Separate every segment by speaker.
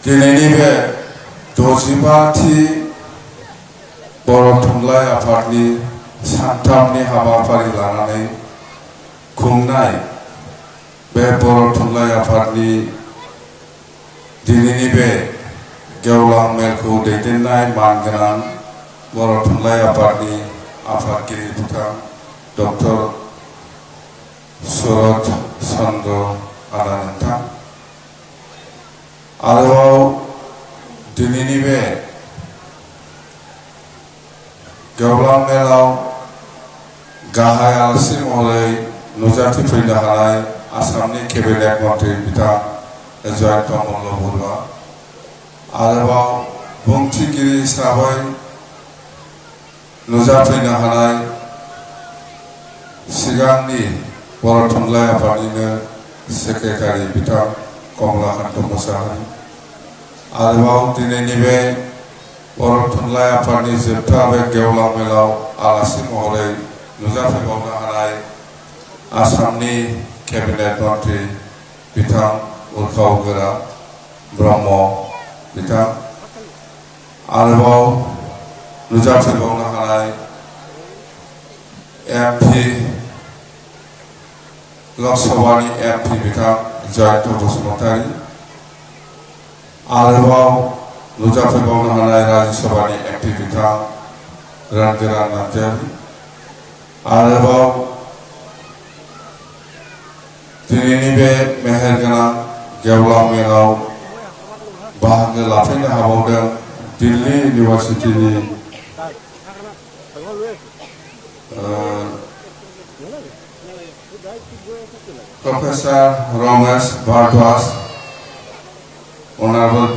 Speaker 1: दिनैनि बे 65थि बर' थुनलाइ आफादनि सानथामनि हाबाफारि लानानै खुंनाय बे बर' थुनलाइ आफादनि दिनैनि बे गेवलां मेलखौ दैदेननाय मानगोनां बर' थुनलाइ आफादनि आफादगिरि बिथां डक्टर शरद चन्द्र आदा नोंथां आरोबाव दिनैनि बे गेवलां मेलाव गाहाय आलासि महरै नुजाथिफैनो हानाय आसामनि केबिनेट मन्त्रि बिथां जयन्त मल्ल बरुवा आरोबाव बुंथिगिरि हिसाबै नुजाफैनो हानाय सिगांनि बर' थुनलाइ आफादनिनो सेक्रेटारि बिथां कमलाकान्त मोसाहारि आरोबाव दिनैनि बे बर' थुनलाइ आफादनि जोबथा बे गेवलां मेलाव आलासि महरै नुजाफैबावनो हानाय आसामनि केबिनेट मन्त्रि बिथां उर्खाव गोरा ब्रह्म बिथां आरोबाव नुजाफैबावनो हानाय MP लकसभानि MP बिथां जयन्त बसुमतारी आरोबाव नुजाफैबावनो हानाय राज्यसभानि MP बिथां रणधीरा नार्जारी आरोबाव दिनैनि बे मेहेरगोनां गेवलां मेलाव बाहागो लाफैनो हाबावदों दिल्ली इउनिभार्सिटिनि प्रफेसर रमेश भारद्वाज अनारेबल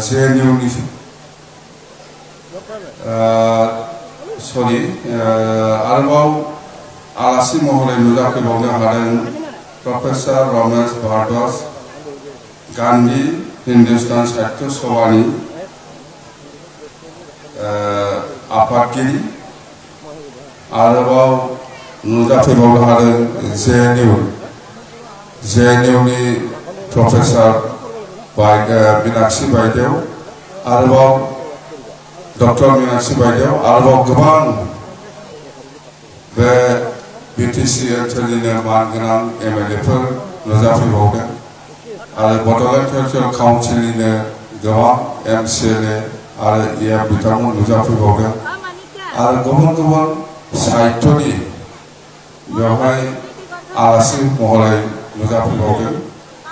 Speaker 1: JNU नि आरोबाव आलासि महरै नुजाफैबावनो हादों प्रफेसर रमेश भारद्वाज गान्धी हिन्दुस्तान साहित्य सभानि आफादगिरि आरोबाव नुजाफैबावनो हादों JNU नि प्रफेसर मीनाक्षी बायदेव आरोबाव डक्टर मीनाक्षी बायदेव आरोबाव गोबां बे BTC ओनसोलनिनो मानगोनां MLA फोर नुजाफैबावदों आरो बड'लेण्ड टेरिटरियेल काउन्सिलनिनो गोबां MCLA आरो EF बिथांमोन नुजाफैबावदों आरो गुबुन गुबुन साहित्यनि बेवहाय आलासि महरै नुजाफैबावदों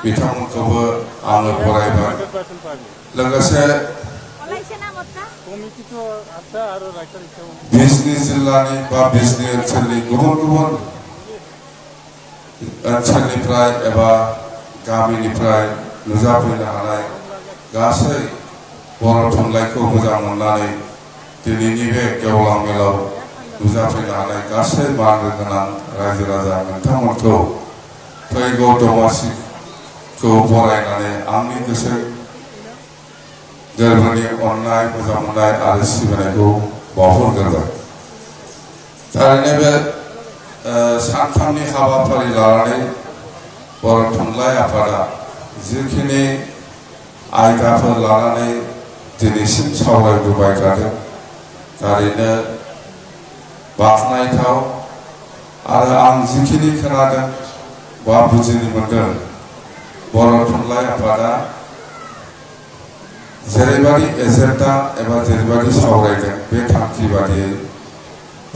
Speaker 1: बिथांमोनखौबो आङो बरायबाय लोगोसे बिजनी जिल्लानि बा बिजनी ओनसोलनि गुबुन गुबुन ओनसोलनिफ्राय एबा गामिनिफ्राय नुजाफैनो हानाय गासै बर' थुनलाइखौ मोजां मोननानै दिनैनि बे गेवलां मेलाव नुजाफैनो हानाय गासै मानगोनां रायजो राजा नोंथांमोनखौ फैगौ दमासिखौ बरायनानै आंनि गोसो गोरबोनि अननाय मोजां मोननाय आरो सिबिनायखौ बावहरग्रोबाय। थारैनो बे सानथामनि हाबाफारि लानानै बर' थुनलाइ आफादा जिखिनि आयदाफोर लानानै दिनैसिम सावरायबोबाय थादों थारैनो बाख्नायथाव आरो आं जिखिनि खोनादों बा बुजिनो मोनदों बर' थुनलाइ आफादा जेरैबायदि एजेन्डा एबा जेरैबायदि सावरायदों बे थांखि बादियै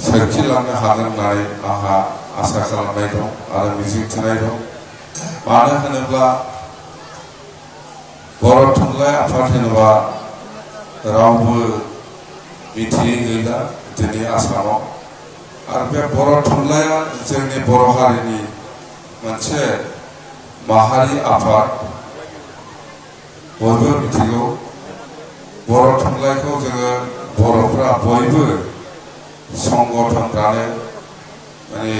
Speaker 1: सोरखिलांनो हागोन होननानै आंहा आसा खालामनाय दं आरो मिजिंथिनाय दं। मानो होनोब्ला बर' थुनलाइ आफाद होनोबा रावबो मिथियै गैला दिनै आसामाव आरो बे बर' थुनलाइया जोंनि बर' हारिनि मोनसे माहारि आफाद बयबो मिथिगौ बर' थुनलाइखौ जोङो बर'फ्रा बयबो संगठन दानो माने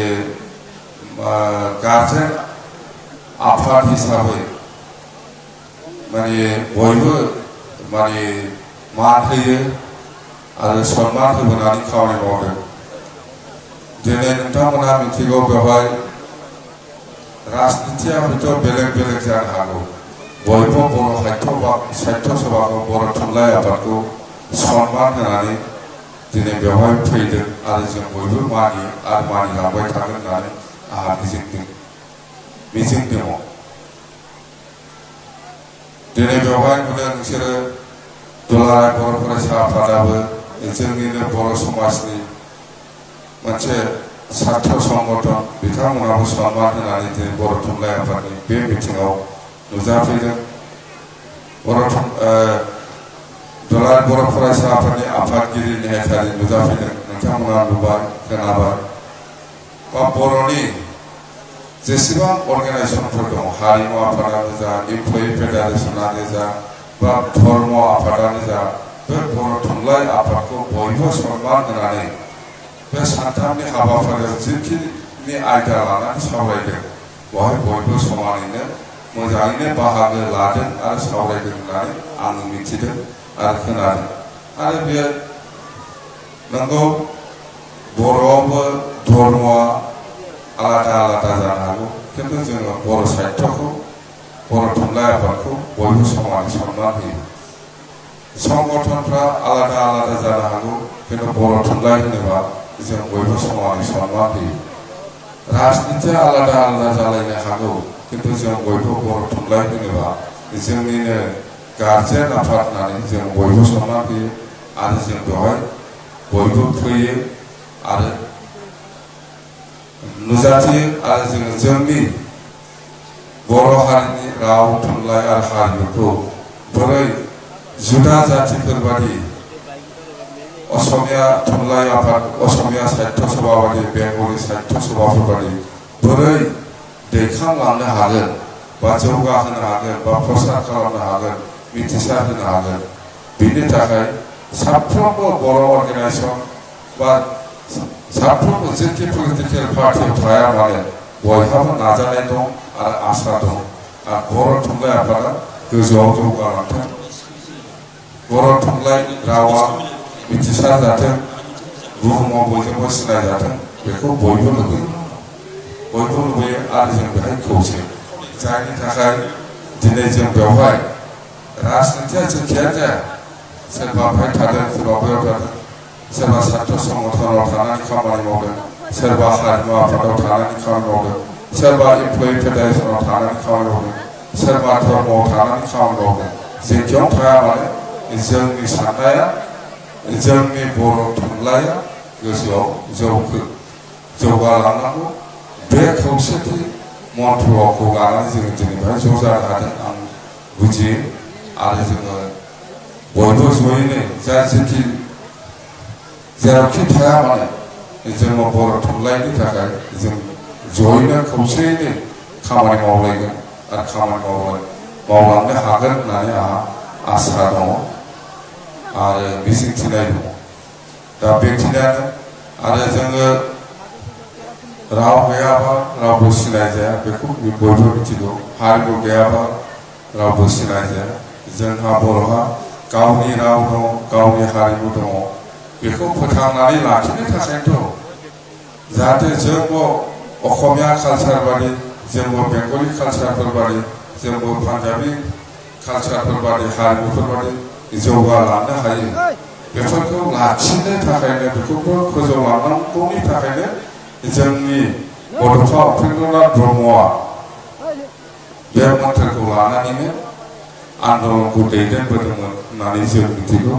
Speaker 1: गार्जेन आफाद हिसाबै माने बयबो माने मान होयो आरो सन्मान होबोनानै खामानि मावदों। दिनै नोंथांमोना मिथिगौ बेवहाय राजनितिया हयथ' बेलेग बेलेग जानो हागौ बयबो बर' साहित्य सभाखौ बर' थुनलाइ आफादखौ सनमान होनानै दिनै बेवहाय फैदों आरो जों बयबो मानियो आरो मानिलांबाय थागोन होननानै आंहा मिजिं दङ। दिनै बेवहाय नुदों नोंसोरो दुलाराय बर' फरायसा आफादाबो जोंनिनो बर' समाजनि मोनसे सात्र संगठन बिथांमोनाबो सनमान होनानै दिनै बर' थुनलाइ आफादनि बे मिथिङाव नुजाफैदों। दुलाराय बर' फरायसा आफादनि आफादगिरि नेहाथारि नुजाफैदों। नोंथांमोना नुबाय खोनाबाय बा बर'नि जेसेबां अर्गानाइजेसनफोर दं हारिमु आफादानो जा इमप्लयि फेडारेसनानो जा बा धर्म आफादानो जा बे बर' थुनलाइ आफादखौ बयबो सनमान होनानै बे सानथामनि हाबाफारियाव जिखिनि आयदा लानानै सावरायदों बेवहाय बयबो समानैनो मोजाङैनो बाहागो लादों आरो सावरायदों होननानै आं मिथिदों आरो खोनादों। आरो बे नंगौ बर'आवबो धर्मआ आलादा आलादा जानो हागौ खिन्थु जोङो बर' साहित्यखौ बर' थुनलाइ आफादखौ बयबो समानै सनमान होयो। संगठनफ्रा आलादा आलादा जानो हागौ खिन्थु बर' थुनलाइ होनोबा जों बयबो समानै सनमान होयो। राजनितिया आलादा आलादा जालायनो हागौ खिन्थु जों बयबो बर' थुनलाइ होनोबा जोंनिनो गार्जेन आफाद होननानै जों बयबो सनमान होयो आरो जों बेवहाय बयबो फैयो आरो नुजाथियो आरो जोंनि बर' हारिनि राव थुनलाइ आरो हारिमुखौ बोरै जुदा जातिफोर बादि असमिया थुनलाइ आफाद असमिया साहित्य सभा बादि बेंगलि साहित्य सभाफोर बादि बोरै दैखांलांनो हागोन बा जौगाहोनो हागोन बा प्रसार खालामनो हागोन मिथिसार होनो हागोन बेनि थाखाय साफ्रोमबो बर' अर्गानाइजेसन बा साफ्रोमबो जेखि पलिटिकेल पार्टियाव थाया मानो बयहाबो नाजानाय दं आरो आसा दं आरो बर' थुनलाइ आफादा गोजौआव जौगालांथों बर' थुनलाइ रावा मिथिसार जाथों बुहुमाव बयजोंबो सिनायजाथों बेखौ बयबो लुबैयो आरो जों बेहाय खौसे जायनि थाखाय दिनै जों बेवहाय राजनितिया जेखियानो जाया सोरबा बेहाय थादों सोरबा बैयाव थादों सोरबा साहित्य संगठनाव थानानै खामानि मावदों सोरबा हारिमु आफादाव थानानै खामानि मावदों सोरबा इमप्लयि फेडारेसनाव थानानै खामानि मावदों सोरबा धर्मआव थानानै खामानि मावदों जेखियाव थाया मानो जोंनि साननाया जोंनि बर' थुनलाइया गोसोआव जौगालांनांगौ बे खौसेथि मन्त्रखौ लानानै जोङो दिनै बेहाय ज' जानो हादों आं बुजियो आरो जोङो बयबो ज'यैनो जेरावखि थाया मानो जोङो बर' थुनलाइनि थाखाय जों ज'यैनो खौसेयैनो खामानि मावलायगोन आरो खामानि मावलांनो हागोन होननानै आंहा आसा दङ आरो मिजिंथिनाय दङ। दा बेखिनियानो आरो जोङो राव गैयाबा रावबो सिनाय जाया बेखौ बयबो मिथिगौ हारिमु गैयाबा रावबो सिनाय जाया जोंहा बर'हा गावनि राव दङ गावनि हारिमु दङ बेखौ फोथांनानै लाखिनो थाखायनोथ' जाहाथे जोंबो असमिया कालचार बादि जोंबो बेंगलि कालचारफोर बादि जोंबो पान्जाबि कालचारफोर बादि हारिमुफोर बादि जौगालांनो हायो बेफोरखौ लाखिनो थाखायनो बेखौबो फोजौलांनांगौनि थाखायनो जोंनि बड'फा उपेन्द्रनाथ ब्रह्मआ बे मन्थ्रखौ लानानैनो आन्दलनखौ दैदेनबोदोंमोन होननानै जों मिथिगौ।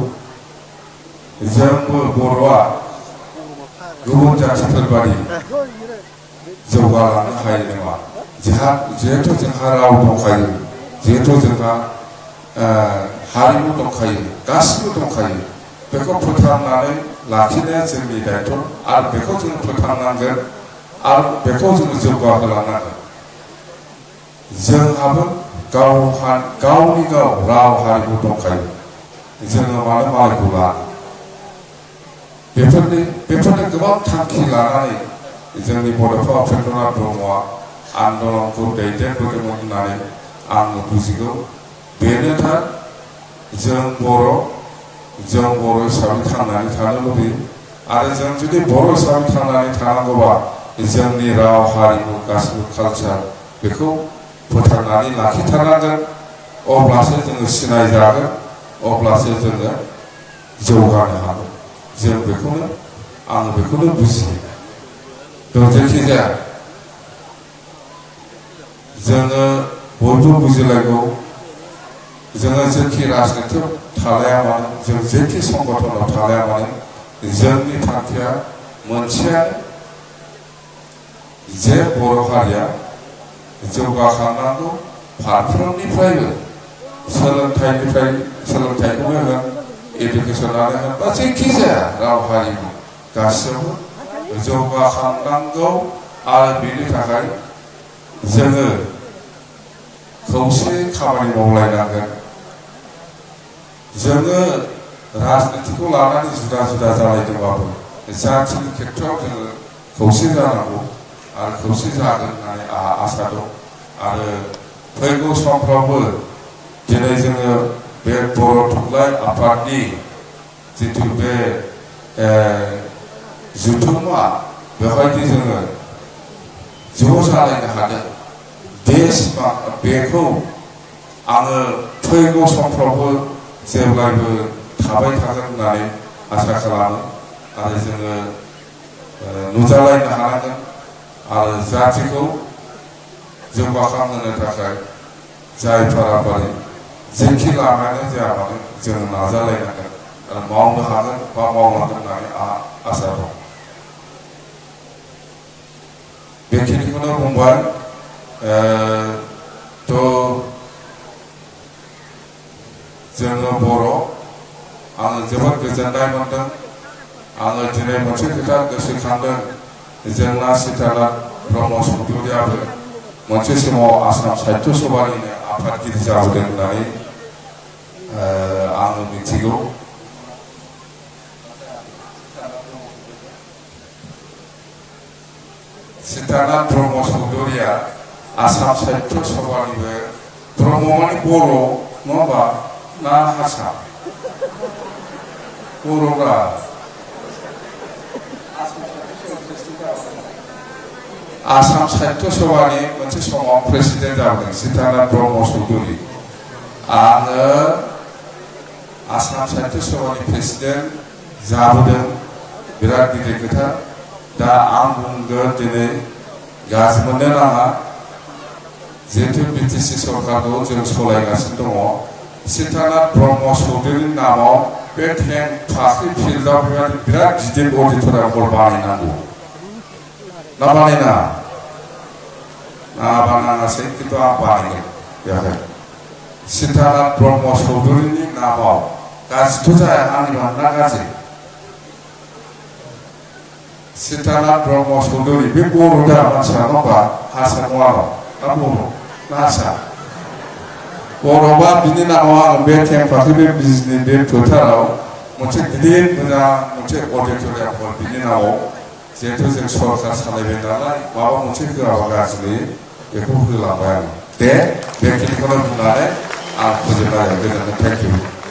Speaker 1: जोंबो बर'आ गुबुन जातिफोर बादि जौगालांनो हायो नङा जिहेथु जोंहा राव दंखायो जिहेथु जोंहा हारिमु दंखायो गासिबो दंखायो बेखौ फोथांनानै लाखिनाया जोंनि दायथ' आरो बेखौ जों फोथांनांगोन आरो बेखौ जोङो जौगाहोलांनांगोन। जोंहाबो गावनि गाव राव हारिमु दंखायो जोङो मानो मालायखौ लानो बेफोरनि गोबां थांखि लानानै जोंनि बड'फा उपेन्द्रनाथ ब्रह्मआ आन्दलनखौ दैदेनबोदोंमोन होननानै आङो बुजिगौ बेनो थार जों बर' हिसाबै थांनानै थानो लुबैयो आरो जों जुदि बर' हिसाबै थांनानै थानांगौबा जोंनि राव हारिमु गासिबो कालचार बेखौ फोथांनानै लाखिथारनांगोन अब्लासो जोङो सिनायजागोन अब्लासो जोङो जौगानो हागोन जों बेखौनो आं बेखौनो बुजियो जायखिजाया जोङो बयबो बुजिलायगौ जोङो जेखि राजनितियाव थालाया मानो जों जेखि संगठनाव थालाया मानो जोंनि थांखिया मोनसेयानो जे बर' हारिया जौगाखांनांगौ फारफ्रोमनिफ्रायबो सोलोंथाइखौनो होन इडुकेसनानो होन बा जायखिजाया राव हारिमु गासैबो जौगाखांनांगौ आरो बेनि थाखाय जोङो खौसे खामानि मावलायनांगोन जोङो राजनितिखौ लानानै जुदा जुदा जालायदोंबाबो जाथिनि खेथ्रआव जोङो खौसे जानांगौ आरो खौसे जागोन होननानै आंहा आसा दं आरो फैगौ समफ्रावबो दिनै जोङो बे बर' थुनलाइ आफादनि जिथु बे जुथुमा बेवहायदि जोङो ज' जालायनो हादों बेखौ आङो फैगौ समफ्रावबो जेब्लायबो थाबाय थागोन होननानै आसा खालामो आरो जोङो नुजालायनो हानांगोन आरो जातिखौ जौगाखांहोनो थाखाय जाय फाराफारि जेखि लामायानो जाया मानो जोङो नाजालायनांगोन आरो मावनो हागोन बा मावलांगोन होननानै आंहा आसा दं बेखिनिखौनो बुंबाय जोङो बर' आङो जोबोद गोजोननाय मोनदों आङो दिनै मोनसे खोथा गोसोखांदों जोंना सीतानाथ ब्रह्म चौधुरियाबो मोनसे समाव आसाम साहित्य सभानिनो आफादगिरि जाबोदों होननानै आङो मिथिगौ सीतानाथ ब्रह्म चौधुरिया आसाम साहित्य सभानिबो ब्रह्म माने बर' नङाबा ना हारसा बर'ब्रा आसाम साहित्य सभानि मोनसे समाव प्रेसिडेन्ट जाबोदों सीतानाथ ब्रह्म चौधुरि आङो आसाम साहित्य सभानि प्रेसिडेन्ट जाबोदों बिराद गिदिर खोथा दा आं बुंगोन दिनै गाज्रि मोननो नाङा जिहेतु बिटिसि सरकारखौ जों सालायगासिनो दङ सीतानाथ ब्रह्म चौधुरिनि नामाव बे टेन फाख्रि फिल्डआव बेबायदि बिराद गिदिर अडिटरियाम हल बानायनांगौ ना बानायनाङा ना बानाङासै खिन्थु आं बानायगोन बेवहाय सीतानाथ ब्रह्म चौधुरिनि नामाव गाज्रिथ' जाया आंनि मानोना गाज्रि सीतानाथ ब्रह्म चौधुरि बे बर' दा मानसिया नङा हारसा नङा ना बर' ना हारसा बर'बा बिनि नामाव आं बे टेम्पाखौ बे बिजनि बे फोथाराव मोनसे गिदिर मोजां मोनसे अडिटरियाम हल बिनि नामाव जिहेतु जों सरकार सालायबाय नालाय माबा मोनसे होआबा गाज्रि बेखौ होलांबाय आं दे बेखिनिखौनो बुंनानै आं फोजोबबाय गोजोनथों थेंक इउ